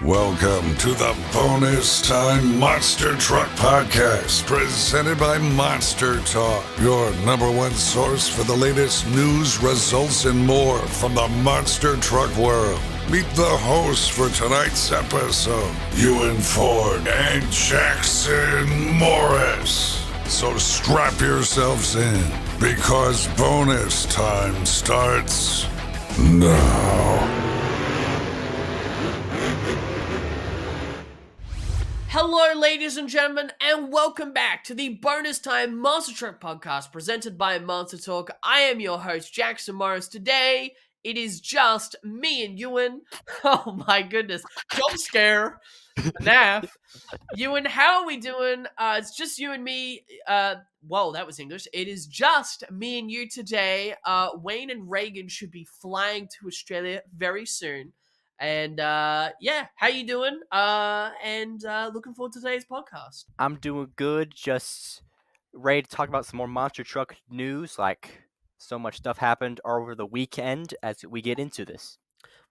Welcome to the Bonus Time Monster Truck Podcast, presented by MonsterTalk, your number one source for the latest news, results, and more from the monster truck world. Meet the hosts for tonight's episode, Ewan Ford and Jackson Morris. So strap yourselves in, because bonus time starts now. Hello, ladies and gentlemen, and welcome back to the Bonus Time Monster Truck Podcast presented by MonsterTalk. I am your host, Jackson Morris. Today, it is just me and Ewan. Oh my goodness. Jump scare. Naff. Ewan, how are we doing? It's just you and me. Whoa, that was English. It is just me and you today. Wayne and Reagan should be flying to Australia very soon. And yeah, how you doing? And looking forward to today's podcast. I'm doing good. Just ready to talk about some more monster truck news. Like, so much stuff happened over the weekend as we get into this.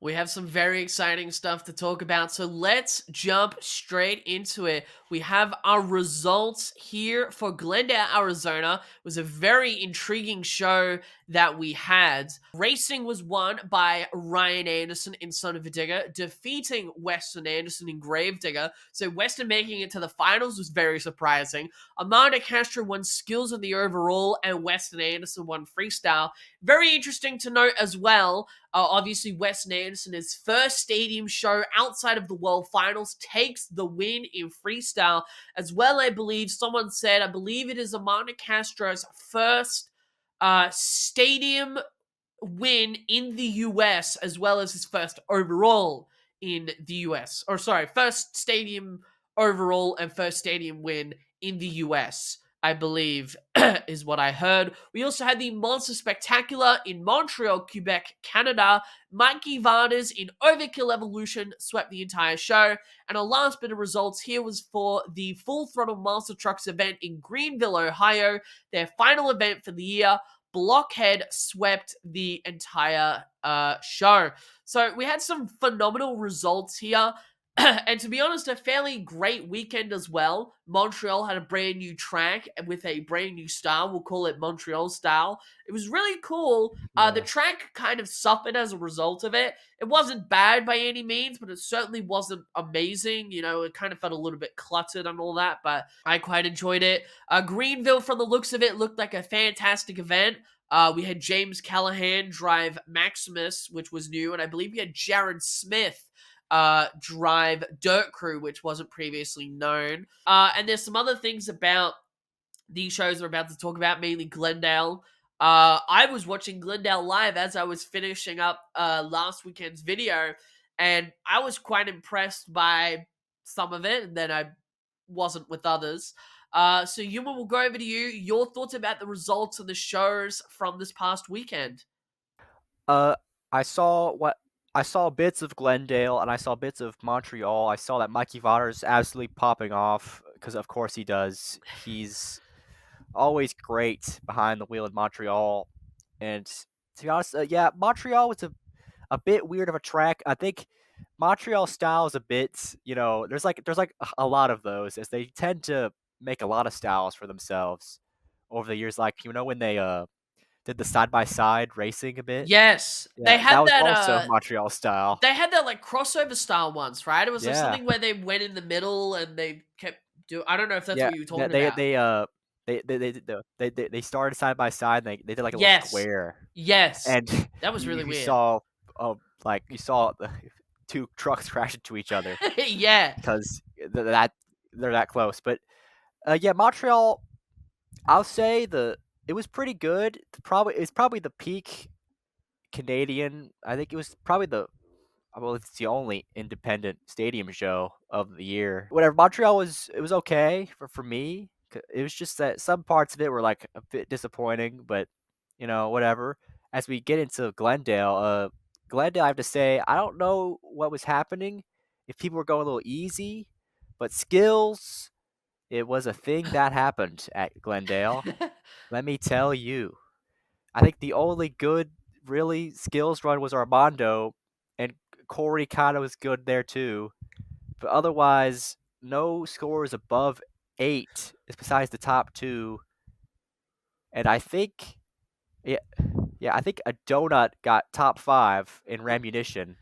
We have some very exciting stuff to talk about, so let's jump straight into it. We have our results here for Glendale, Arizona. It was a very intriguing show that we had. Racing was won by Ryan Anderson in Son of a Digger, defeating Weston Anderson in Gravedigger. So Weston making it to the finals was very surprising. Amanda Castro won skills in the overall, and Weston Anderson won freestyle. Very interesting to note as well. Obviously, Weston Anderson, his first stadium show outside of the World Finals, takes the win in freestyle. As well, I believe someone said, I believe it is Amanda Castro's first stadium win in the US, as well as his first overall in the US. Or sorry, first stadium overall and first stadium win in the US, I believe, is what I heard. We also had the Monster Spectacular in Montreal, Quebec, Canada. Mikey Vardas in Overkill Evolution swept the entire show. And our last bit of results here was for the Full Throttle Monster Trucks event in Greenville, Ohio, their final event for the year. Blockhead swept the entire show. So we had some phenomenal results here. And to be honest, a fairly great weekend as well. Montreal had a brand new track with a brand new style. We'll call it Montreal style. It was really cool. The track kind of suffered as a result of it. It wasn't bad by any means, but it certainly wasn't amazing. You know, it kind of felt a little bit cluttered and all that, but I quite enjoyed it. Greenville, from the looks of it, looked like a fantastic event. We had James Callahan drive Maximus, which was new, and I believe we had Jared Smith drive Dirt Crew, which wasn't previously known. And there's some other things about these shows we're about to talk about, mainly Glendale. I was watching Glendale live as I was finishing up last weekend's video, and I was quite impressed by some of it, and then I wasn't with others. So Yuma, will go over to you. Your thoughts about the results of the shows from this past weekend. I saw bits of Glendale and I saw bits of Montreal. I saw that Mikey Vardas is absolutely popping off because, of course, he does. He's always great behind the wheel in Montreal. And to be honest, yeah, Montreal was a bit weird of a track. I think Montreal style is a bit, there's like a lot of those, as they tend to make a lot of styles for themselves over the years. Like, when they did the side by side racing a bit. Yes, Yeah, they had that was that. also Montreal style. They had that like crossover style once, right? It was like Yeah. something where they went in the middle and they kept doing. I don't know if that's Yeah, what you were talking they about. they started side by side. And they did like a Yes. little square, Yes, and that was really you weird. saw you saw the two trucks crash into each other Yeah, because they're that close. But yeah, Montreal, I'll say it was pretty good. It's probably the peak Canadian. I think it was probably it's the only independent stadium show of the year. Whatever, Montreal it was okay for me. It was just that some parts of it were like a bit disappointing, but whatever. As we get into Glendale, I have to say, I don't know what was happening. If people were going a little easy, but skills, it was a thing that happened at Glendale. Let me tell you. I think the only good, really skills run was Armando, and Corey kind of was good there too. but otherwise, no scores above 8 besides the top 2. And I think, yeah, I think a donut got top 5 in Rammunition,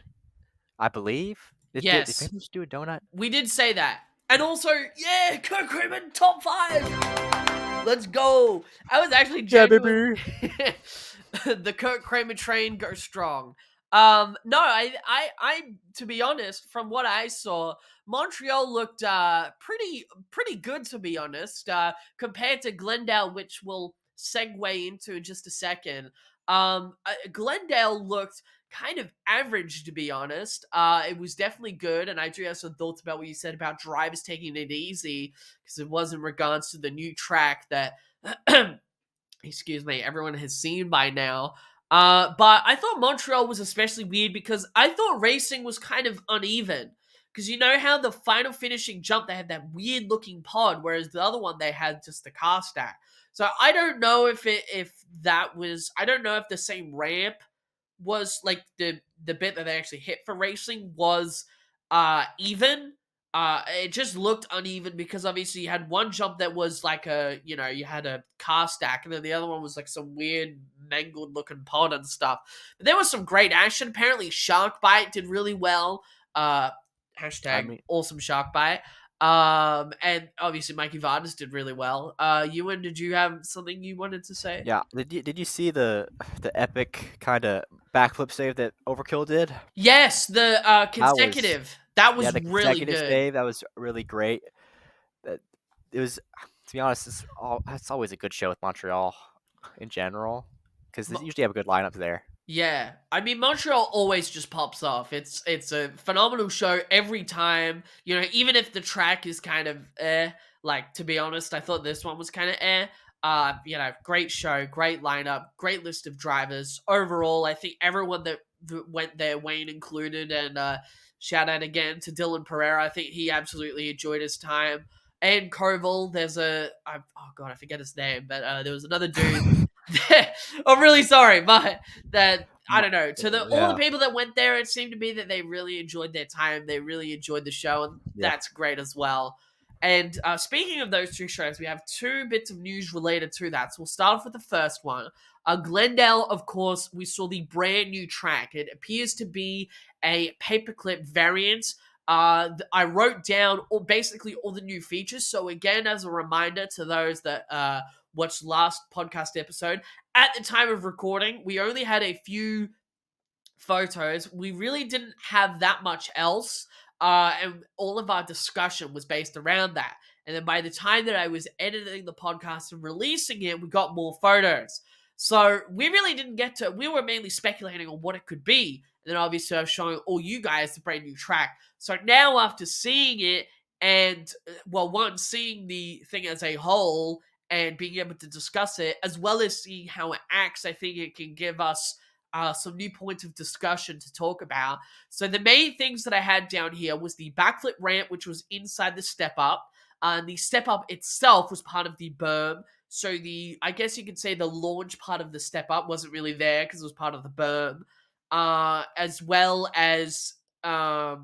I believe. Did Yes, Famous do a donut? we did say that. And also, yeah, Kirk Freeman, top 5. Let's go. I was actually Yeah, genuine. baby. The Kirk Kramer train goes strong. No, I, to be honest, from what I saw, Montreal looked pretty good, to be honest, compared to Glendale, which we'll segue into in just a second. Glendale looked kind of average, to be honest. It was definitely good, and I do have some thoughts about what you said about drivers taking it easy, because it was in regards to the new track that excuse me, everyone has seen by now. But I thought Montreal was especially weird because I thought racing was kind of uneven. Because you know how the final finishing jump, they had that weird looking pod, whereas the other one, they had just the car stack. So I don't know if I don't know if the same ramp was like the bit that they actually hit for racing was even. It just looked uneven because obviously you had one jump that was like you had a car stack, and then the other one was like some weird mangled looking pod and stuff. But there was some great action. Apparently Shark Bite did really well. Hashtag mean, awesome Shark Bite. And obviously Mikey Vardas did really well. Ewan, did you have something you wanted to say? yeah. Did you see the epic kind of backflip save that Overkill did? Yes, the That was consecutive. That Yeah, was the really consecutive good. save, that was really great. That it was To be honest, it's always a good show with Montreal in general because they Mo- usually have a good lineup there. Yeah, I mean Montreal always just pops off. It's a phenomenal show every time. You know, even if the track is kind of like to be honest, I thought this one was kind of great show, great lineup, great list of drivers. Overall, I think everyone that went there, Wayne included, and shout out again to Dylan Pereira. I think he absolutely enjoyed his time. And Koval, oh god, I forget his name, but there was another dude. I'm really sorry, but that I don't know. To the all the Yeah, people that went there, it seemed to be that they really enjoyed their time. They really enjoyed the show, and yeah, that's great as well. And speaking of those two shows, we have two bits of news related to that. So we'll start off with the first one. Glendale, of course, we saw the brand new track. It appears to be a paperclip variant. I wrote down basically all the new features. So again, as a reminder to those that watched last podcast episode, at the time of recording, we only had a few photos. We really didn't have that much else. And all of our discussion was based around that. And then by the time that I was editing the podcast and releasing it, we got more photos. So we really didn't we were mainly speculating on what it could be. And then obviously I was showing all you guys the brand new track. So now after seeing it and, seeing the thing as a whole and being able to discuss it, as well as seeing how it acts, I think it can give us some new points of discussion to talk about. So the main things that I had down here was the backflip ramp, which was inside the step up. The step up itself was part of the berm. So I guess you could say the launch part of the step up wasn't really there because it was part of the berm. As well as, the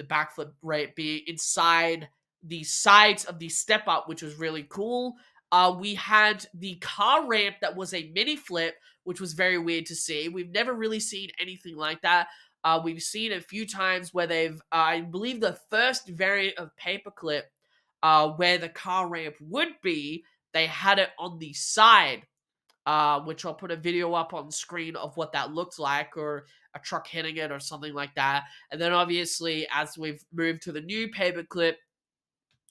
backflip ramp be inside the sides of the step up, which was really cool. We had the car ramp that was a mini flip, which was very weird to see. We've never really seen anything like that. We've seen a few times where I believe the first variant of paperclip, where the car ramp would be, they had it on the side, which I'll put a video up on screen of what that looked like, or a truck hitting it or something like that. And then obviously, as we've moved to the new paperclip,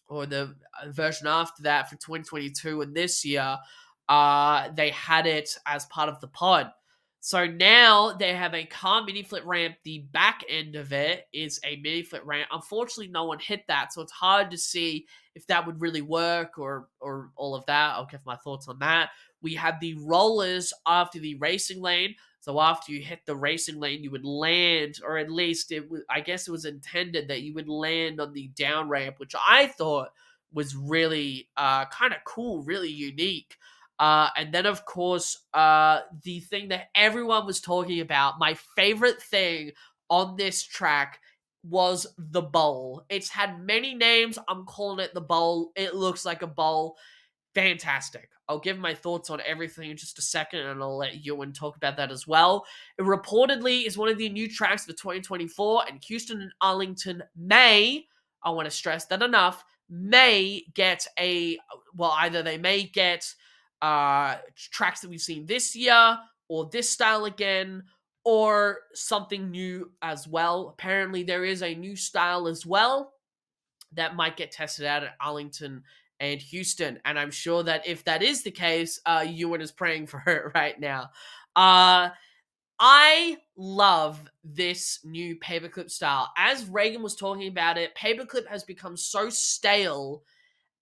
or the version after that for 2022 and this year, they had it as part of the pod. So now they have a car mini flip ramp. The back end of it is a mini flip ramp. Unfortunately, no one hit that, so it's hard to see if that would really work or all of that. I'll give my thoughts on that. We have the rollers after the racing lane. So after you hit the racing lane, you would land, or at least I guess it was intended that you would land on the down ramp, which I thought was really kind of cool, really unique. And then, of course, the thing that everyone was talking about, my favorite thing on this track was the bowl. It's had many names. I'm calling it the bowl. It looks like a bowl. Fantastic. I'll give my thoughts on everything in just a second, and I'll let Ewan talk about that as well. It reportedly is one of the new tracks for 2024, and Houston and Arlington may, I want to stress that enough, may get either they may get tracks that we've seen this year, or this style again, or something new as well. Apparently, there is a new style as well that might get tested out at Arlington and Houston. And I'm sure that if that is the case, Ewan is praying for it right now. Uh, I love this new paperclip style. As Reagan was talking about it, paperclip has become so stale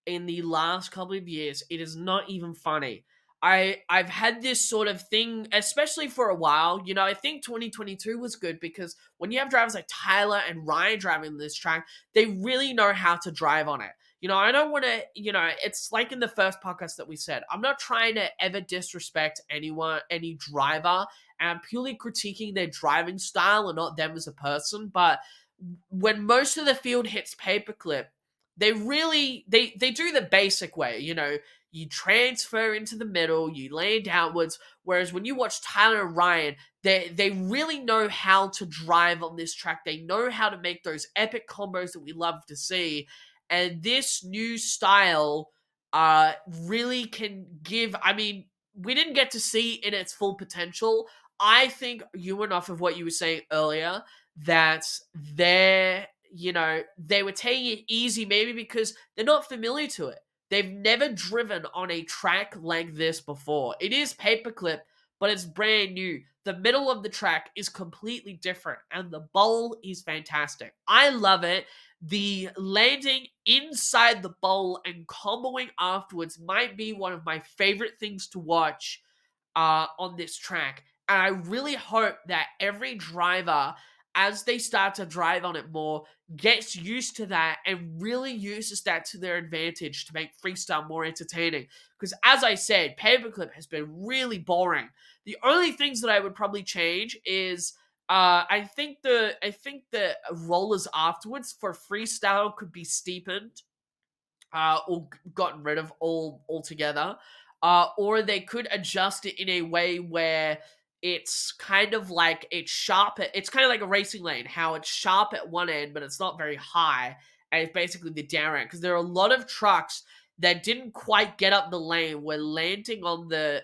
in the last couple of years. It is not even funny. I've had this sort of thing, especially for a while. You know, I think 2022 was good because when you have drivers like Tyler and Ryan driving this track, they really know how to drive on it. You know, I don't want to, it's like in the first podcast that we said, I'm not trying to ever disrespect anyone, any driver, and I'm purely critiquing their driving style and not them as a person. But when most of the field hits paperclip, they really they do the basic way. You transfer into the middle, you land outwards. Whereas when you watch Tyler and Ryan, they really know how to drive on this track. They know how to make those epic combos that we love to see. And this new style really can give, I mean, we didn't get to see in its full potential. I think you went off of what you were saying earlier, that they were taking it easy maybe because they're not familiar to it. They've never driven on a track like this before. It is paperclip, but it's brand new. The middle of the track is completely different, and the bowl is fantastic. I love it. The landing inside the bowl and comboing afterwards might be one of my favorite things to watch on this track. And I really hope that every driver, as they start to drive on it more, gets used to that and really uses that to their advantage to make freestyle more entertaining. Because as I said, paperclip has been really boring. The only things that I would probably change is I think the rollers afterwards for freestyle could be steepened or gotten rid of altogether, or they could adjust it in a way where it's kind of like it's kind of like a racing lane, how it's sharp at one end, but it's not very high, and it's basically the down ramp. Because there are a lot of trucks that didn't quite get up the lane, were landing on the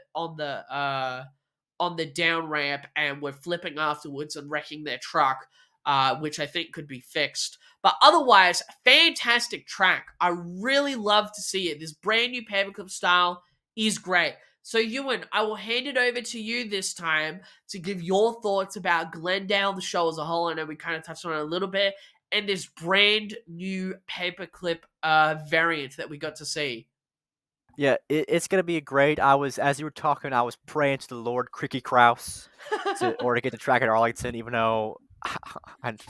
down ramp and were flipping afterwards and wrecking their truck, which I think could be fixed. But otherwise, fantastic track. I really love to see it. This brand new paperclip style is great. So, Ewan, I will hand it over to you this time to give your thoughts about Glendale, the show as a whole. I know we kind of touched on it a little bit, and this brand new paperclip variant that we got to see. Yeah, it's gonna be great. As you were talking, I was praying to the Lord Cricky Kraus to get the track at Arlington, even though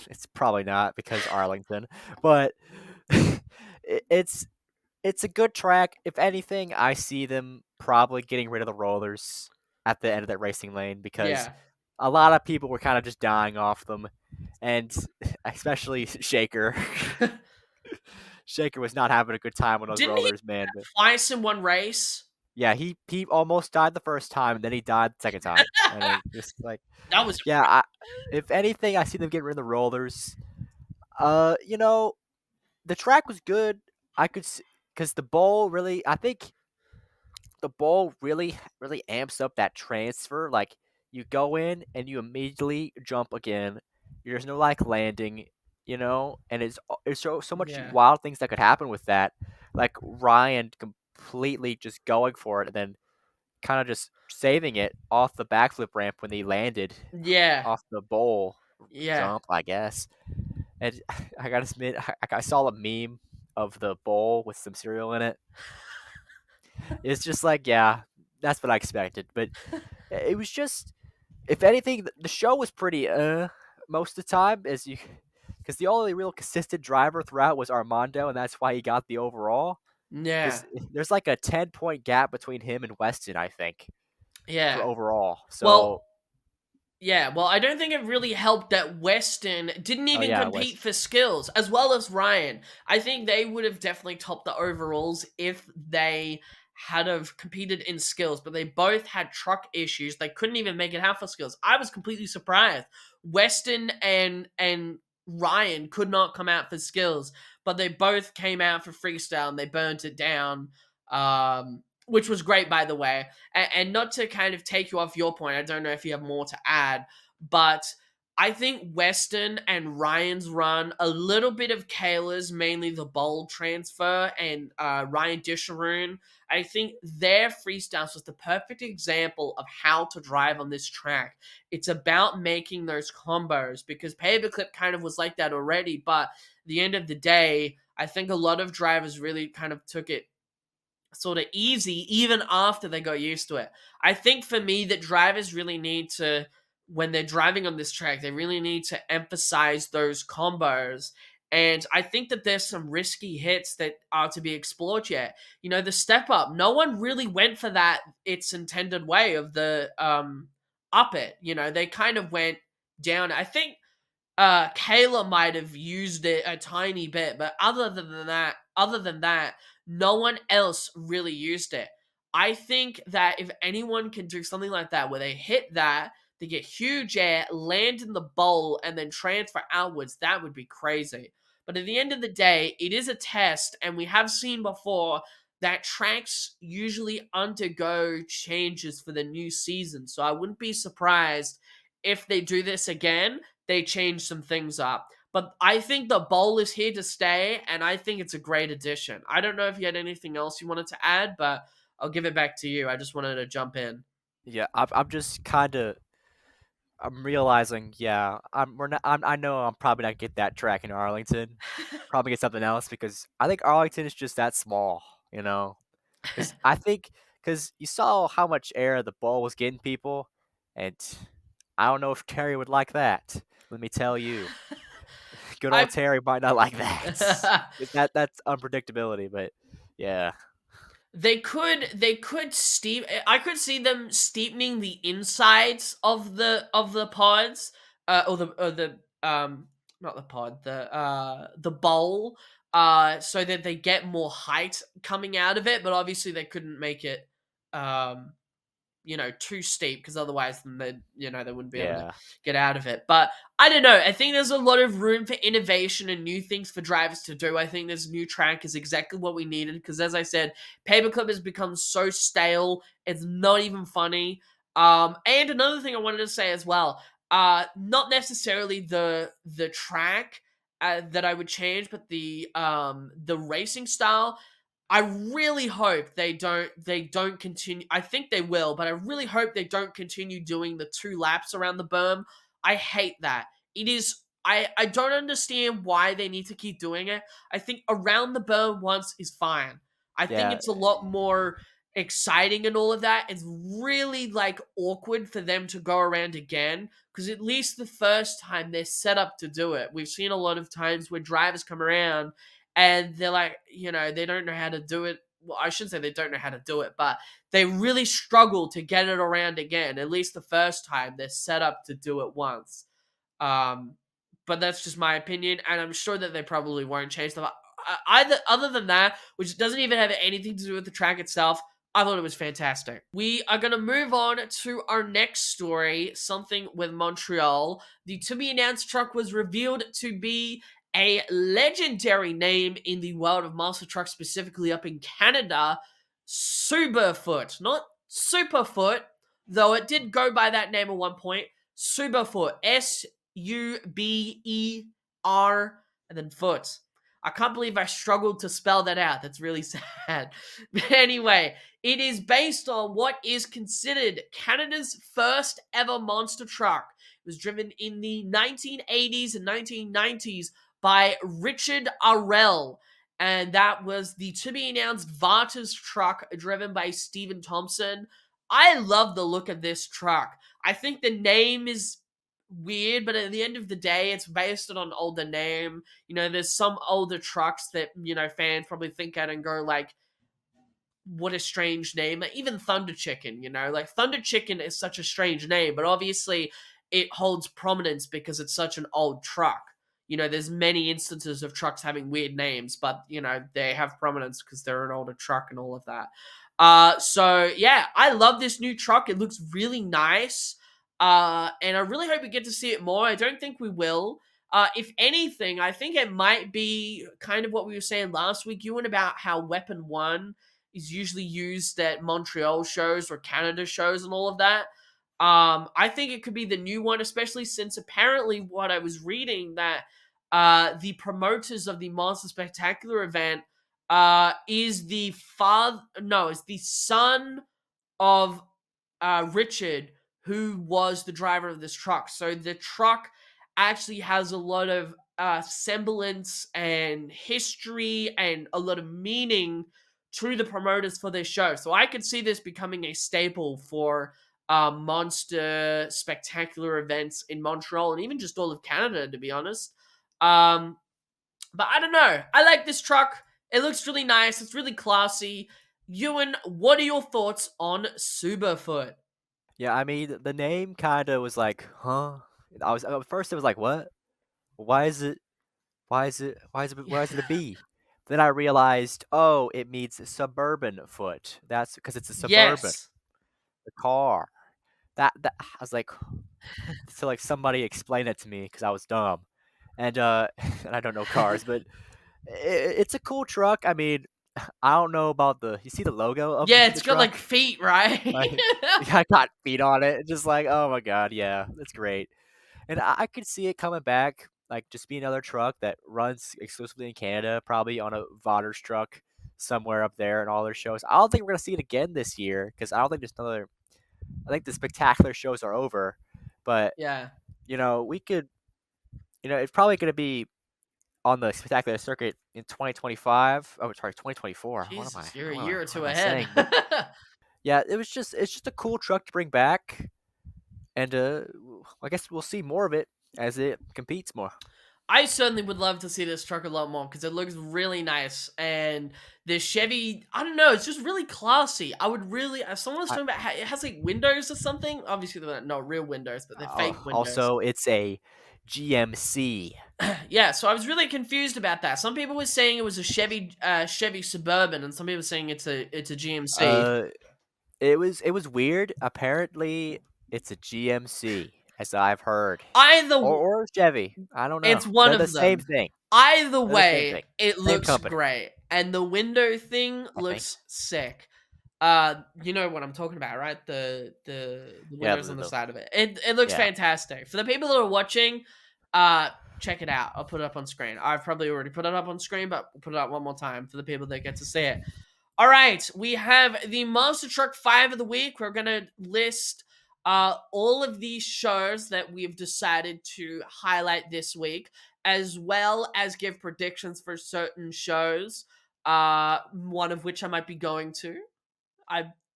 it's probably not because Arlington, but it's a good track. If anything, I see them probably getting rid of the rollers at the end of that racing lane because Yeah. a lot of people were kind of just dying off them, and especially Shaker. Shaker was not having a good time on those Didn't he rollers, man. But twice in one race? yeah, he almost died the first time, and then he died the second time, and it just like That was yeah. If anything, I see them getting rid of the rollers. You know, the track was good. I could because the bowl really, I think the bowl really amps up that transfer. Like you go in and you immediately jump again. There's no like landing, and it's so much yeah. wild things that could happen with that. Like Ryan completely just going for it and then kind of just saving it off the backflip ramp when he landed Yeah. off the bowl Yeah. jump, I guess. And I gotta admit, I saw a meme of the bowl with some cereal in it. It's just like, yeah, that's what I expected. But it was just, if anything, the show was pretty most of the time, because the only real consistent driver throughout was Armando, and that's why he got the overall. Yeah. Because there's like a 10-point gap between him and Weston, I think, for Yeah. overall. So Well, Yeah, well, I don't think it really helped that Weston didn't Oh even yeah, it was. compete for skills, as well as Ryan. I think they would have definitely topped the overalls if they had have competed in skills, but they both had truck issues. They couldn't even make it out for skills. I was completely surprised. Weston and Ryan could not come out for skills, but they both came out for freestyle and they burnt it down. Which was great, by the way. And not to kind of take you off your point, I don't know if you have more to add, but I think Weston and Ryan's run, a little bit of Kayla's, mainly the bowl transfer, and Ryan Disharoon, I think their freestyles was the perfect example of how to drive on this track. It's about making those combos because Paperclip kind of was like that already, but at the end of the day, I think a lot of drivers really kind of took it sort of easy even after they got used to it. I think for me that drivers really need to, when they're driving on this track, they really need to emphasize those combos. And I think that there's some risky hits that are to be explored yet. You know, the step up, no one really went for that its intended way of the up it. You know, they kind of went down. I think Kayla might have used it a tiny bit, but other than that, no one else really used it. I think that if anyone can do something like that, where they hit that, they get huge air, land in the bowl, and then transfer outwards, that would be crazy. But at the end of the day, it is a test, and we have seen before that tracks usually undergo changes for the new season. So I wouldn't be surprised if they do this again, they change some things up. But I think the bowl is here to stay, and I think it's a great addition. I don't know if you had anything else you wanted to add, but I'll give it back to you. I just wanted to jump in. Yeah, I'm just kind of I'm realizing, yeah, we're not. I know I'm probably not gonna get that track in Arlington. Probably get something else because I think Arlington is just that small, you know. Because you saw how much air the ball was getting people, and I don't know if Terry would like that. Let me tell you, good old I Terry might not like that. That's unpredictability, but yeah, they could steep. I could see them steepening the insides of the pods, or the not the pod, the bowl, so that they get more height coming out of it. But obviously they couldn't make it um too steep because otherwise then they wouldn't be able to yeah, get out of it. But I don't know. I think there's a lot of room for innovation and new things for drivers to do. I think this new track is exactly what we needed because, as I said, Paperclip has become so stale. It's not even funny. And another thing I wanted to say as well, not necessarily the track that I would change, but the racing style. I really hope they don't continue. I think they will, but I really hope they don't continue doing the 2 laps around the berm. I hate that. It is I don't understand why they need to keep doing it. I think around the berm once is fine. I think yeah, it's a lot more exciting and all of that. It's really like awkward for them to go around again because at least the first time they're set up to do it. We've seen a lot of times where drivers come around and they're like, they don't know how to do it. Well, I shouldn't say they don't know how to do it, but they really struggle to get it around again. At least the first time they're set up to do it once. Um, but that's just my opinion, and I'm sure that they probably won't change them. Either other than that, which doesn't even have anything to do with the track itself, I thought it was fantastic. We are going to move on to our next story, something with Montreal. The to be announced truck was revealed to be a legendary name in the world of monster trucks, specifically up in Canada, Superfoot. Not Superfoot, though it did go by that name at one point. Superfoot. Suber, and then foot. I can't believe I struggled to spell that out. That's really sad. But anyway, it is based on what is considered Canada's first ever monster truck. It was driven in the 1980s and 1990s by Richard Arell. And that was the to be announced Vartas truck driven by Stephen Thompson. I love the look of this truck. I think the name is weird, but at the end of the day, it's based on an older name. There's some older trucks that, fans probably think at and go like, what a strange name. Like even Thunder Chicken, like Thunder Chicken is such a strange name, but obviously it holds prominence because it's such an old truck. There's many instances of trucks having weird names, but they have prominence because they're an older truck and all of that. So yeah, I love this new truck. It looks really nice. And I really hope we get to see it more. I don't think we will. If anything, I think it might be kind of what we were saying last week, Ewan, about how Weapon 1 is usually used at Montreal shows or Canada shows and all of that. I think it could be the new one, especially since apparently what I was reading that the promoters of the Monster Spectacular event is the son of Richard, who was the driver of this truck. So the truck actually has a lot of semblance and history and a lot of meaning to the promoters for this show. So I could see this becoming a staple for Monster Spectacular events in Montreal and even just all of Canada, to be honest. But I don't know. I like this truck. It looks really nice. It's really classy. Ewan, what are your thoughts on Superfoot? Yeah, I mean, the name kind of was like, huh? At first it was like, what? Why is it? Why is it a B? Then I realized, oh, it means suburban foot. That's because it's a suburban Yes. the car. That I was like, so like somebody explain it to me because I was dumb, and and I don't know cars, but it's a cool truck. I mean, I don't know about you see the logo of Yeah, the it's got like truck? feet, right? Like, I got feet on it. Just like, oh my god, yeah, that's great. And I could see it coming back, like just be another truck that runs exclusively in Canada, probably on a Vaughters truck somewhere up there in all their shows. I don't think we're gonna see it again this year because I don't think there's another. I think the spectacular shows are over, but Yeah. we could. It's probably gonna be on the spectacular circuit in 2025. Oh, sorry, 2024. What am I? Jesus, you're a What am I, year or what two am I ahead. saying? But yeah, it's just a cool truck to bring back, and I guess we'll see more of it as it competes more. I certainly would love to see this truck a lot more because it looks really nice. And the Chevy, I don't know, it's just really classy. I would really, if someone was I, talking about how it has like windows or something, obviously they're not real windows, but they're fake windows. Also, it's a GMC. Yeah, so I was really confused about that. Some people were saying it was a Chevy Suburban, and some people were saying it's a GMC. Uh, it was weird. Apparently, it's a GMC, as I've heard, Either or Chevy. I don't know. It's one They're the of same them. thing. Either They're the same way, thing. it Same looks company, great, and the window thing I think. looks sick. You know what I'm talking about, right? The Yeah, windows on the side of it. It looks yeah. fantastic. For the people that are watching, check it out. I'll put it up on screen. I've probably already put it up on screen, but we'll put it up one more time for the people that get to see it. All right, we have the Monster Truck 5 of the week. We're gonna list all of these shows that we've decided to highlight this week, as well as give predictions for certain shows. One of which I might be going to.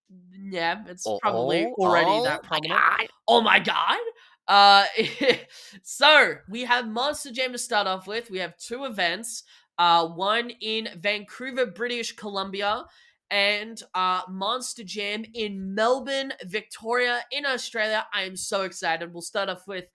It's probably already that My prominent. God. Oh my god! Uh, so we have Monster Jam to start off with. We have two events. One in Vancouver, British Columbia, and Monster Jam in Melbourne, Victoria, in Australia. I am so excited. We'll start off with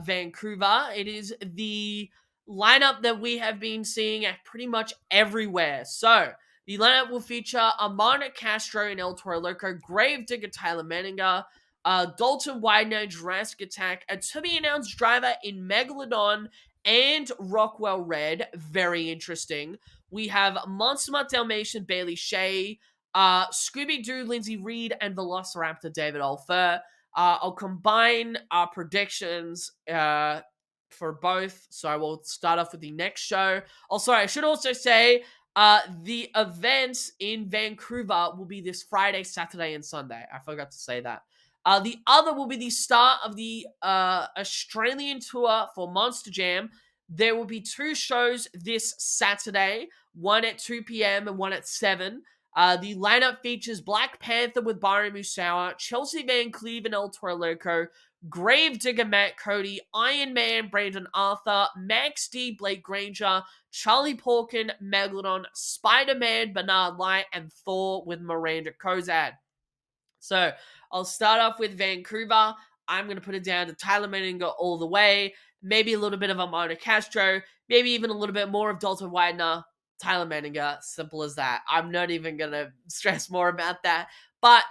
Vancouver. It is the lineup that we have been seeing at pretty much everywhere. So the lineup will feature Amanda Castro in El Toro Loco, Gravedigger Tyler Menninger, Dalton Widener, Jurassic Attack, a to-be-announced driver in Megalodon, and Rockwell Red. Very interesting. We have Monster Mutt Dalmatian, Bailey Shea, Scooby-Doo, Lindsay Reed, and Velociraptor, David Alfer. I'll combine our predictions for both. So I will start off with the next show. Also, I should also say the events in Vancouver will be this Friday, Saturday, and Sunday. I forgot to say that. The other will be the start of the Australian tour for Monster Jam. There will be two shows this Saturday, one at 2 p.m. and one at 7. The lineup features Black Panther with Byron Musawa, Chelsea Van Cleve and El Toro Loco, Gravedigger Matt Cody, Iron Man Brandon Arthur, Max D Blake Granger, Charlie Porkin, Megalodon, Spider-Man Bernard Light, and Thor with Miranda Kozad. So I'll start off with Vancouver. I'm going to put it down to Tyler Menninger all the way. Maybe a little bit of Armando Castro. Maybe even a little bit more of Dalton Widener. Tyler Menninger. Simple as that. I'm not even going to stress more about that. But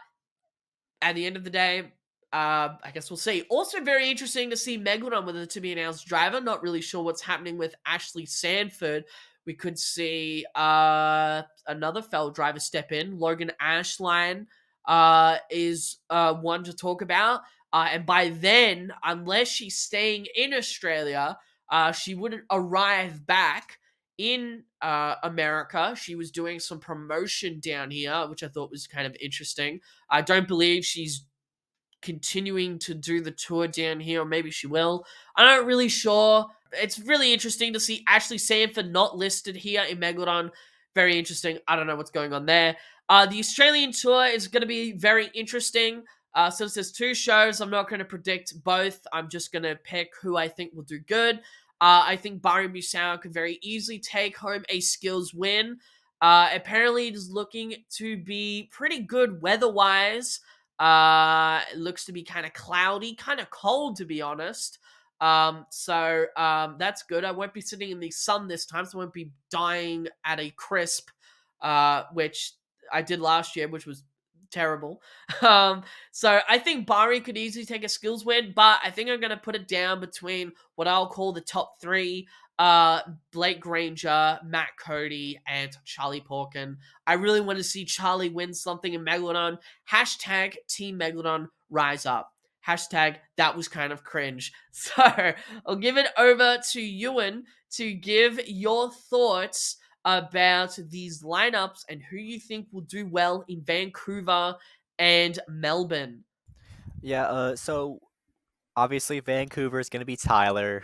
at the end of the day, I guess we'll see. Also, very interesting to see Megalodon with a to be announced driver. Not really sure what's happening with Ashley Sanford. We could see another fellow driver step in. Logan Ashline is one to talk about. And by then, unless she's staying in Australia, she wouldn't arrive back in America. She was doing some promotion down here, which I thought was kind of interesting. I don't believe she's continuing to do the tour down here, or maybe she will. I'm not really sure. It's really interesting to see Ashley Sanford not listed here in Megalodon. Very interesting. I don't know what's going on there. The Australian tour is going to be very interesting. Since there's 2 shows, I'm not going to predict both. I'm just going to pick who I think will do good. I think Barry Musau could very easily take home a skills win. Apparently, it is looking to be pretty good weather-wise. It looks to be kind of cloudy, kind of cold, to be honest. So that's good. I won't be sitting in the sun this time, so I won't be dying at a crisp, which I did last year, which was terrible. So I think Bari could easily take a skills win, but I think I'm going to put it down between what I'll call the top 3, Blake Granger, Matt Cody, and Charlie Porkin. I really want to see Charlie win something in Megalodon. Hashtag Team Megalodon rise up. Hashtag that was kind of cringe. So I'll give it over to Ewan to give your thoughts about these lineups and who you think will do well in Vancouver and Melbourne. Yeah, so obviously Vancouver is going to be Tyler,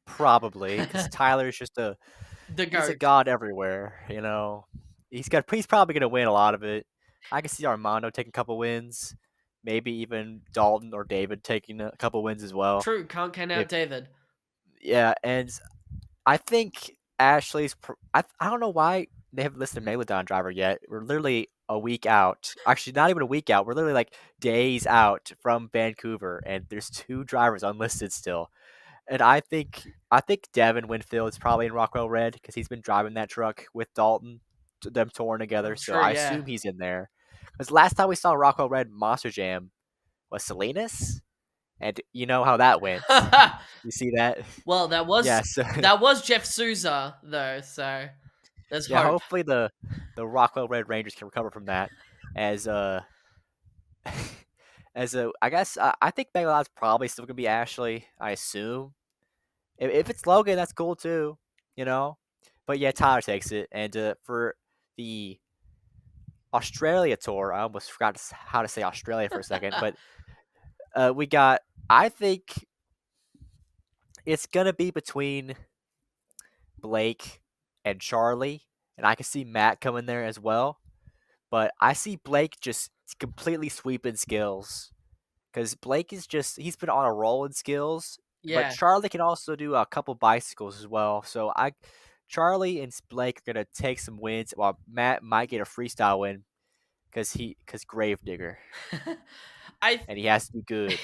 probably, because Tyler is just he's a GOAT. god everywhere, you know. He's probably going to win a lot of it. I can see Armando taking a couple wins, maybe even Dalton or David taking a couple wins as well. True, can't count out If David. Yeah, and I think Ashley's. I don't know why they haven't listed Megalodon driver yet. We're literally a week out. Actually, not even a week out. We're literally like days out from Vancouver, and there's 2 drivers unlisted still. And I think Devin Winfield is probably in Rockwell Red because he's been driving that truck with Dalton, them touring together. I'm So sure, I yeah. assume he's in there. Because last time we saw Rockwell Red Monster Jam was Salinas, and you know how that went. You see that? Well, that was Yeah. So that was Jeff Souza though, so there's yeah, hope. hopefully the Rockwell Red Rangers can recover from that. As I guess I think Megalodon's probably still gonna be Ashley. I assume if it's Logan, that's cool too. You know, but yeah, Tyler takes it. And for the Australia tour, I almost forgot how to say Australia for a second, but we got. I think it's gonna be between Blake and Charlie, and I can see Matt coming there as well. But I see Blake just completely sweeping skills because Blake is he's been on a roll in skills. But Yeah. Charlie can also do a couple bicycles as well. So Charlie and Blake are gonna take some wins, while Matt might get a freestyle win because Gravedigger, I and he has to be good.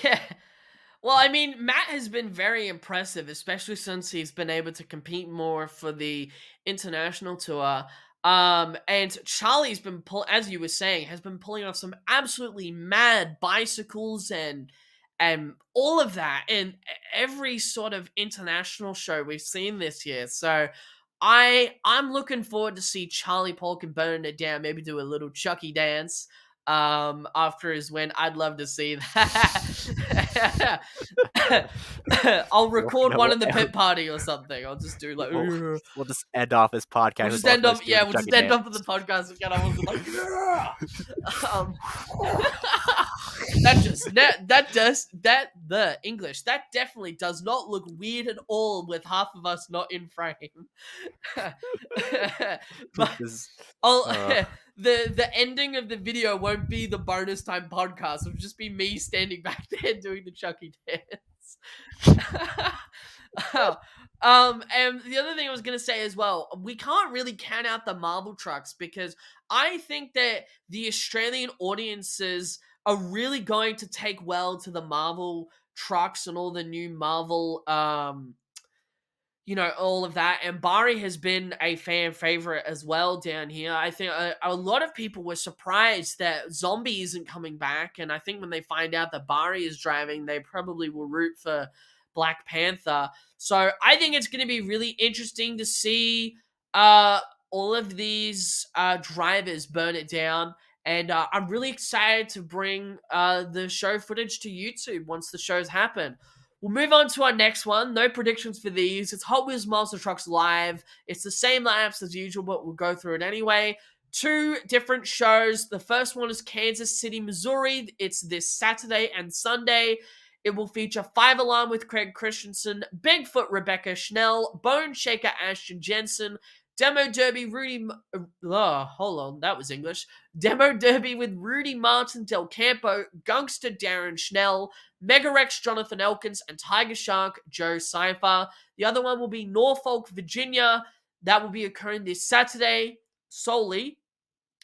Well, I mean, Matt has been very impressive, especially since he's been able to compete more for the international tour. And Charlie's been as you were saying, has been pulling off some absolutely mad bicycles and all of that in every sort of international show we've seen this year. So I'm looking forward to see Charlie Polk burn it down, maybe do a little Chucky dance after his win. I'd love to see that. I'll record No, one in the pit party or something. I'll just do like we'll just end off this podcast. we'll with just both end of us up doing the we'll just Chucky end up dance. with the podcast again. I will be like um that the English that definitely does not look weird at all with half of us not in frame. But This- I'll uh, the ending of the video won't be the bonus time podcast. It'll just be me standing back there doing the Chucky dance. And the other thing I was gonna say as well, we can't really count out the Marvel trucks because I think that the Australian audiences are really going to take well to the Marvel trucks and all the new Marvel all of that. And Bari has been a fan favorite as well down here. I think a lot of people were surprised that Zombie isn't coming back. And I think when they find out that Bari is driving, they probably will root for Black Panther. So I think it's going to be really interesting to see uh, all of these drivers burn it down. And I'm really excited to bring the show footage to YouTube once the shows happen. We'll move on to our next one. No predictions for these. It's Hot Wheels Monster Trucks Live. It's the same lineups as usual, but we'll go through it anyway. Two different shows. The first one is Kansas City, Missouri. It's this Saturday and Sunday. It will feature Five Alarm with Craig Christensen, Bigfoot Rebecca Schnell, Bone Shaker Ashton Jensen, Demo Derby Rudy. Hold on, that was English. Demo Derby with Rudy Martin Del Campo, Gangster Darren Schnell, Megarex Jonathan Elkins, and Tiger Shark Joe Cypher. The other one will be Norfolk, Virginia. That will be occurring this Saturday solely.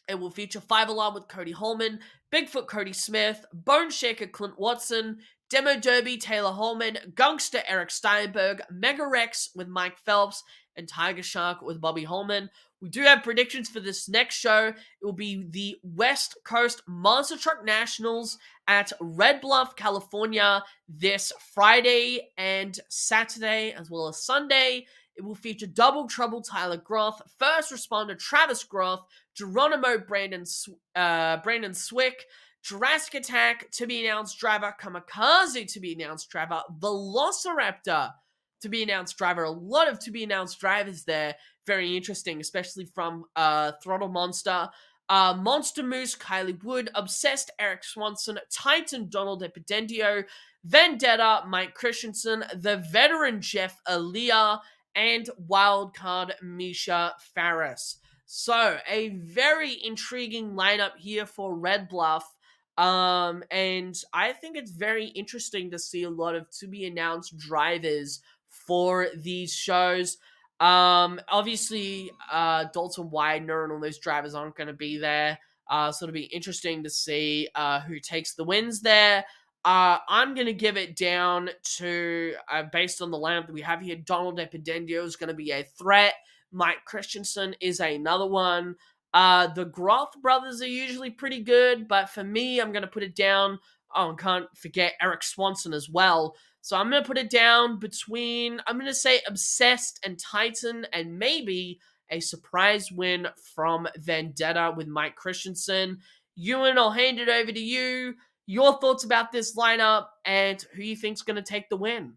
It will feature Five Alarm with Cody Holman, Bigfoot Cody Smith, Bone Shaker Clint Watson, Demo Derby Taylor Holman, Gangster Eric Steinberg, Mega Rex with Mike Phelps, and Tiger Shark with Bobby Holman. We do have predictions for this next show. It will be the West Coast Monster Truck Nationals at Red Bluff, California this Friday and Saturday, as well as Sunday. It will feature Double Trouble Tyler Groth, First Responder Travis Groth, Geronimo Brandon Swick, Jurassic Attack to be announced driver, Kamikaze to be announced driver, Velociraptor to be announced driver. A lot of to be announced drivers there. Very interesting, especially from Throttle Monster. Monster Moose, Kylie Wood, Obsessed Eric Swanson, Titan Donald Epidendio, Vendetta Mike Christensen, the veteran Jeff Aaliyah, and Wildcard Misha Farris. So, a very intriguing lineup here for Red Bluff. And I think it's very interesting to see a lot of to be announced drivers for these shows. Obviously, Dalton Widener and all those drivers aren't going to be there. So it'll be interesting to see who takes the wins there. I'm going to give it down to, based on the lineup that we have here, Donald Epidendio is going to be a threat. Mike Christensen is another one. The Groth brothers are usually pretty good, but for me, I'm going to put it down. Oh, and can't forget Eric Swanson as well. So I'm going to put it down between, I'm going to say Obsessed and Titan, and maybe a surprise win from Vendetta with Mike Christensen. Ewan, I'll hand it over to you. Your thoughts about this lineup and who you think's going to take the win.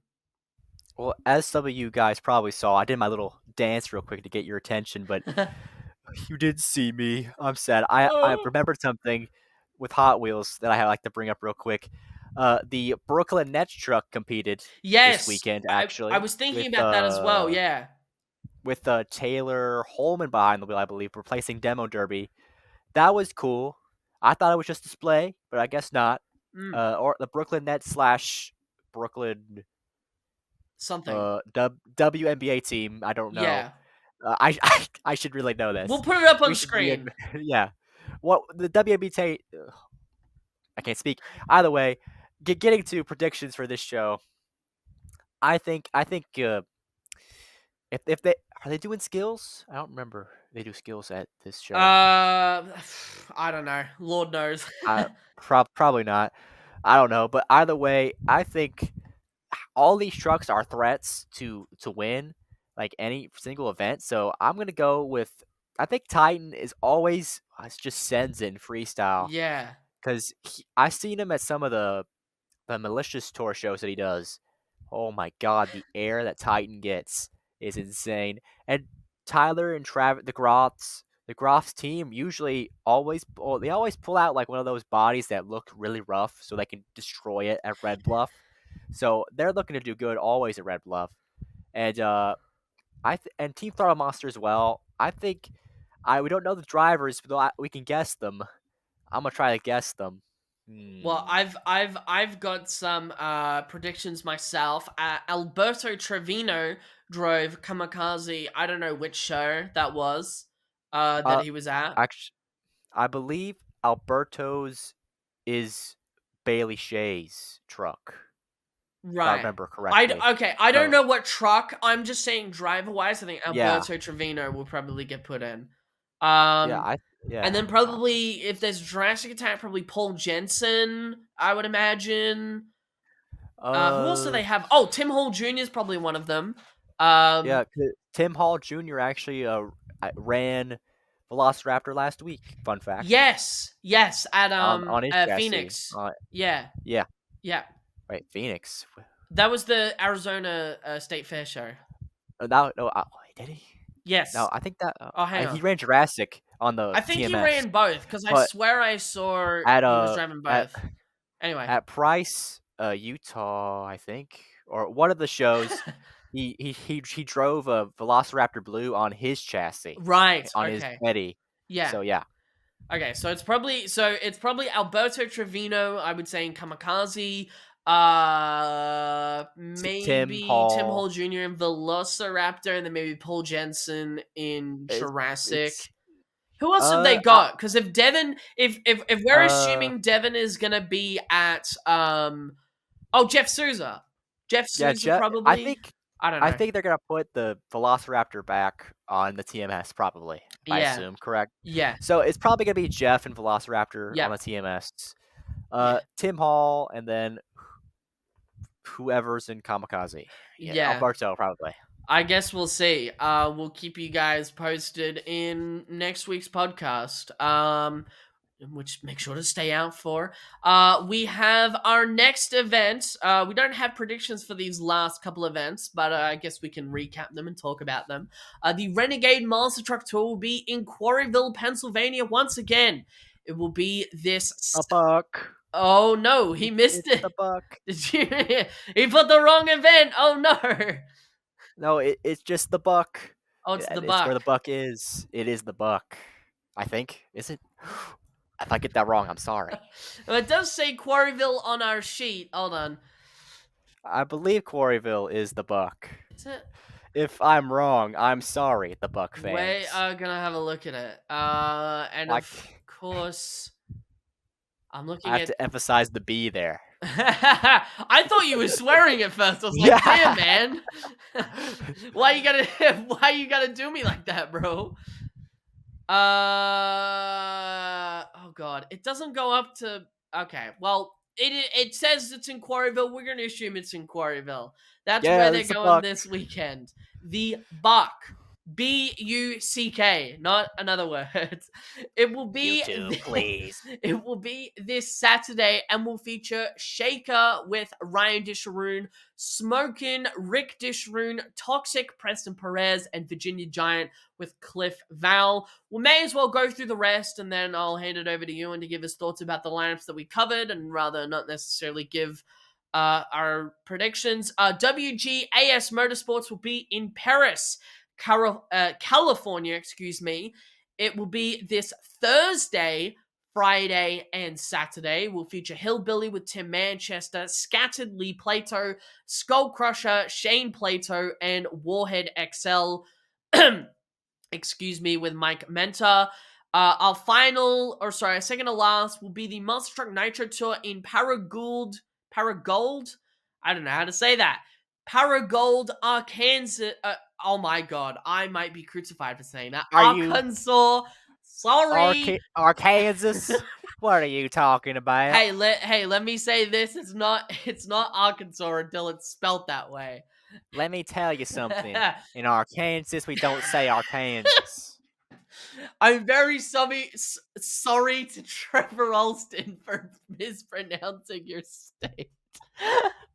Well, as some of you guys probably saw, I did my little dance real quick to get your attention, but you didn't see me. I'm sad. I remembered something with Hot Wheels that I like to bring up real quick. The Brooklyn Nets truck competed this weekend, actually. I was thinking about that as well, yeah. With Taylor Holman behind the wheel, I believe, replacing Demo Derby. That was cool. I thought it was just display, but I guess not. Or the Brooklyn Nets / Brooklyn something WNBA team. I don't know. Yeah. I should really know this. We'll put it up on screen. Yeah. What the WNBA? I can't speak. Either way, getting to predictions for this show. I think if they are they doing skills? I don't remember. They do skills at this show. I don't know. Lord knows. Probably not. I don't know. But either way, I think all these trucks are threats to win, like any single event. So I'm gonna go with. I think Titan is always just sends in freestyle. Yeah. Because I've seen him at some of the malicious tour shows that he does. Oh my god, the air that Titan gets is insane. And Tyler and Travis, the Groff's team usually always pull out like one of those bodies that look really rough so they can destroy it at Red Bluff. So they're looking to do good always at Red Bluff. And and Team Throttle Monster as well. I think we don't know the drivers, but we can guess them. I'm gonna try to guess them. Well, I've got some predictions myself. Alberto Trevino drove Kamikaze. I don't know which show that was that he was at. Actually, I believe Alberto's is Bailey Shay's truck, if I Right. remember correctly. Okay, I don't So know what truck. I'm just saying driver-wise, I think yeah, Alberto Trevino will probably get put in. yeah, Um, I and yeah. then probably if there's Jurassic Attack, probably Paul Jensen, I would imagine. Who else do Uh, they have? Oh, Tim Hall Jr. is probably one of them. yeah. Tim Hall Jr. actually ran Velociraptor last week. Fun fact. yes, at On his chassis. Phoenix. Yeah, Yeah. yeah. Wait, Phoenix. That was the Arizona State Fair show. No, did he? No, Yes. I think that Oh, hang he on. ran Jurassic on the I think he TMS, ran both because I but swear I saw at he was driving at both. Anyway. at Price, Utah, I think, or one of the shows, he drove a Velociraptor Blue on his chassis, Right. on his Okay. Eddie. Yeah. So yeah, Okay. So it's probably Alberto Trevino. I would say in Kamikaze. Tim Maybe Tim Hall. Hall Jr. in Velociraptor, and then maybe Paul Jensen in It's Jurassic. Who else have they uh got? Because if Devin, if we're uh assuming Devin is gonna be at Jeff Souza. Jeff yeah, Souza probably. I don't I know. think they're gonna put the Velociraptor back on the TMS probably. I Yeah. assume, correct? Yeah. So it's probably gonna be Jeff and Velociraptor on Yep. the TMS. Yeah. Tim Hall, and then whoever's in Kamikaze. Yeah, Yeah. Alberto probably. I guess we'll see. We'll keep you guys posted in next week's podcast. Which make sure to stay out for. We have our next event. We don't have predictions for these last couple events, but I guess we can recap them and talk about them. The Renegade Monster Truck Tour will be in Quarryville, Pennsylvania once again. It will be this. A buck. Oh no, he missed It's it. the buck. Did you? He put the wrong event. Oh no. No, it's just the buck. Oh, it's the It's where the Buck. buck is. It is the buck. I think. Is it? If I get that wrong, I'm sorry. Well, it does say Quarryville on our sheet. Hold on. I believe Quarryville is the buck. Is it? If I'm wrong, I'm sorry, the Buck fans. Wait, gonna have a look at it. And of course, I'm looking I have at. to emphasize the B there. I thought you were swearing at first. I was like, damn, man. why you gotta do me like that, bro? Oh god, it doesn't go up to. Okay, well, it says it's in Quarryville. We're gonna assume it's in Quarryville. That's where they're it's the going Buck. this weekend. The Buck. Buck, not another word. It will be YouTube, please. It will be this Saturday and will feature Shaker with Ryan Disharoon, Smokin', Rick Disharoon, Toxic, Preston Perez, and Virginia Giant with Cliff Val. We may as well go through the rest and then I'll hand it over to Ewan to give his thoughts about the lineups that we covered and rather not necessarily give our predictions. WGAS Motorsports will be in Paris, California, It will be this Thursday, Friday, and Saturday. We'll feature Hillbilly with Tim Manchester, Scattered Lee Plato, Skull Crusher, Shane Plato, and Warhead XL, with Mike Menta. Our second to last will be the Monster Truck Nitro Tour in Paragould. I don't know how to say that. Paragould, Arkansas. Oh my god, I might be crucified for saying that. Are you Arkansas. Sorry. Arkansas? What are you talking about? Hey, let me say this. It's not Arkansas until it's spelt that way. Let me tell you something. In Arkansas, we don't say Arkansas. I'm very sorry to Trevor Alston for mispronouncing your state.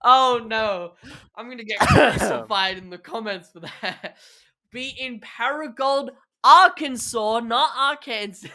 Oh no, I'm gonna get crucified in the comments for that. Be in Paragould, Arkansas, not Arkansas,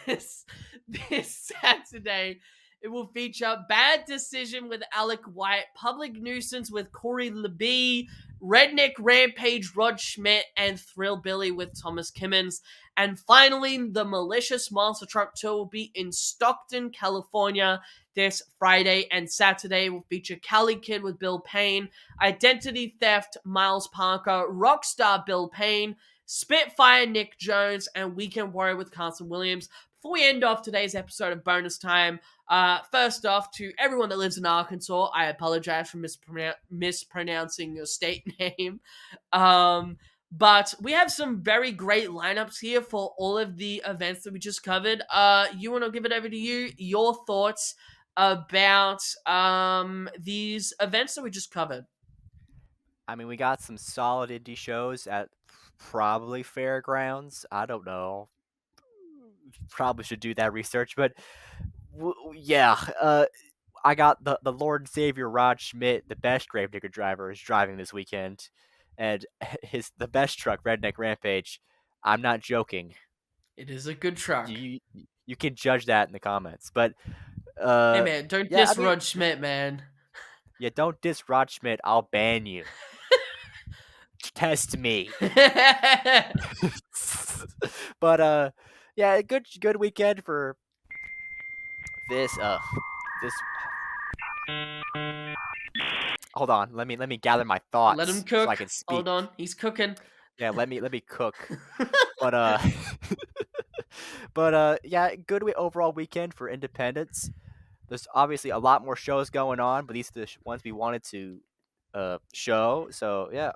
this Saturday. It will feature Bad Decision with Alec White, Public Nuisance with Corey LeBee, Redneck Rampage Rod Schmidt, and Thrill Billy with Thomas Kimmins. And finally, the Malicious Monster Truck Tour will be in Stockton, California this Friday and Saturday. Will feature Cali Kid with Bill Payne, Identity Theft Miles Parker, Rockstar Bill Payne, Spitfire Nick Jones, and Weekend Warrior with Carson Williams. before we end off today's episode of Bonus Time, first off, to everyone that lives in Arkansas, I apologize for mispronouncing your state name. But we have some very great lineups here for all of the events that we just covered. Ewan, I'll give it over to you. Your thoughts about these events that we just covered. I mean, we got some solid indie shows at probably Fairgrounds. I don't know. Probably should do that research, but yeah. I got the Lord and Savior Rod Schmidt, the best Gravedigger driver, is driving this weekend, and the best truck, Redneck Rampage. I'm not joking. It is a good truck. You can judge that in the comments, but hey man, don't diss Rod Schmidt, man. Yeah, don't diss Rod Schmidt. I'll ban you. Test me. But yeah, good weekend for this. Hold on, let me gather my thoughts. Let him cook. So I can speak. Hold on, he's cooking. Yeah, let me cook. But yeah, good overall weekend for Independence. There's obviously a lot more shows going on, but these are the ones we wanted to show. So yeah.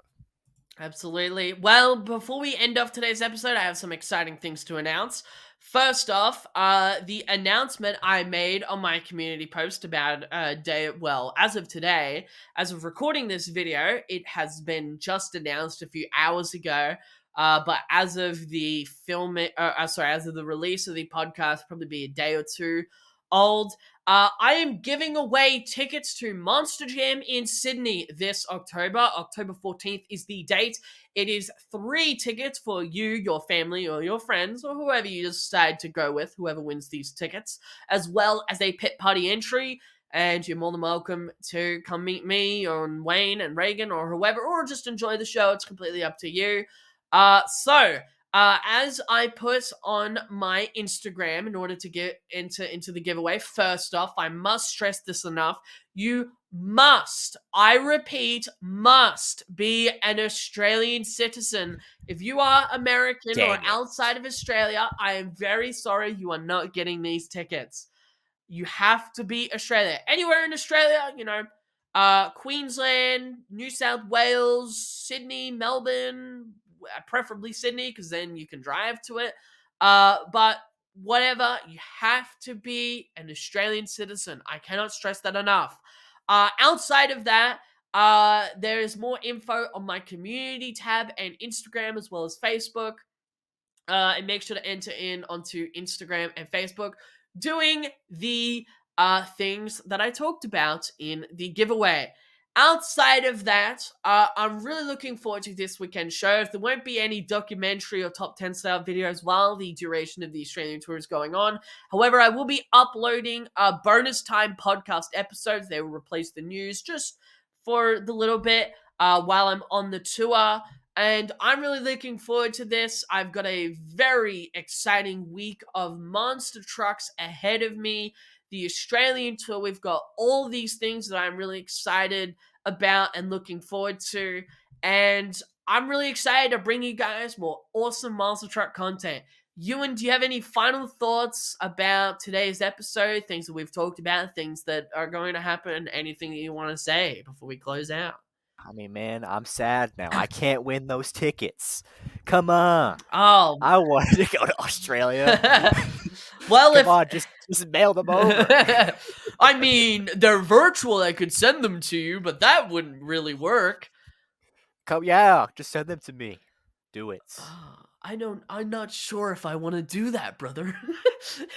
Absolutely. Well, before we end off today's episode, I have some exciting things to announce. First off, the announcement I made on my community post about as of today, as of recording this video, it has been just announced a few hours ago. But as of the as of the release of the podcast, probably be a day or two old. I am giving away tickets to Monster Jam in Sydney this October. October 14th is the date. It is 3 tickets for you, your family, or your friends, or whoever you decide to go with, whoever wins these tickets, as well as a pit party entry. And you're more than welcome to come meet me, or Wayne and Reagan, or whoever, or just enjoy the show. It's completely up to you. As I put on my Instagram in order to get into the giveaway, first off, I must stress this enough. You must, I repeat, must be an Australian citizen. If you are American or outside of Australia, I am very sorry, you are not getting these tickets. You have to be Australia. Anywhere in Australia, Queensland, New South Wales, Sydney, Melbourne, preferably Sydney, because then you can drive to it. But whatever, you have to be an Australian citizen. I cannot stress that enough. Outside of that, there is more info on my community tab and Instagram, as well as Facebook. And make sure to enter in onto Instagram and Facebook, doing the things that I talked about in the giveaway. Outside of that, I'm really looking forward to this weekend's shows. There won't be any documentary or top 10 style videos while the duration of the Australian tour is going on. However, I will be uploading bonus time podcast episodes. They will replace the news just for the little bit while I'm on the tour. And I'm really looking forward to this. I've got a very exciting week of monster trucks ahead of me. The Australian tour, we've got all these things that I'm really excited about and looking forward to. And I'm really excited to bring you guys more awesome monster truck content. Ewan, do you have any final thoughts about today's episode? Things that we've talked about, things that are going to happen, anything that you want to say before we close out? I mean, man, I'm sad now. I can't win those tickets. Come on. Oh. I wanted to go to Australia. Well, Come on, just mail them over. I mean, they're virtual. I could send them to you, but that wouldn't really work. Just send them to me. Do it. I'm not sure if I want to do that, brother.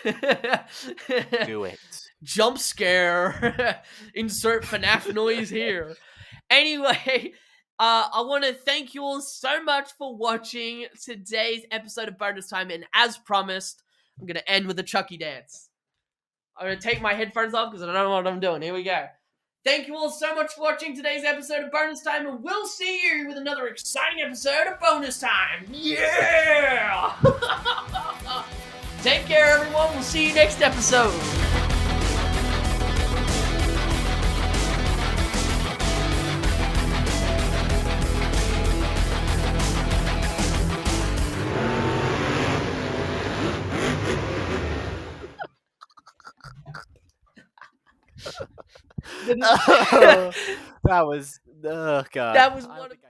Do it. Jump scare. Insert FNAF noise here. Anyway, I want to thank you all so much for watching today's episode of Bonus Time, and as promised, I'm going to end with a Chucky dance. I'm going to take my headphones off because I don't know what I'm doing. Here we go. Thank you all so much for watching today's episode of Bonus Time, and we'll see you with another exciting episode of Bonus Time. Yeah! Take care, everyone. We'll see you next episode. Oh, that was oh god. That was I don't one of think I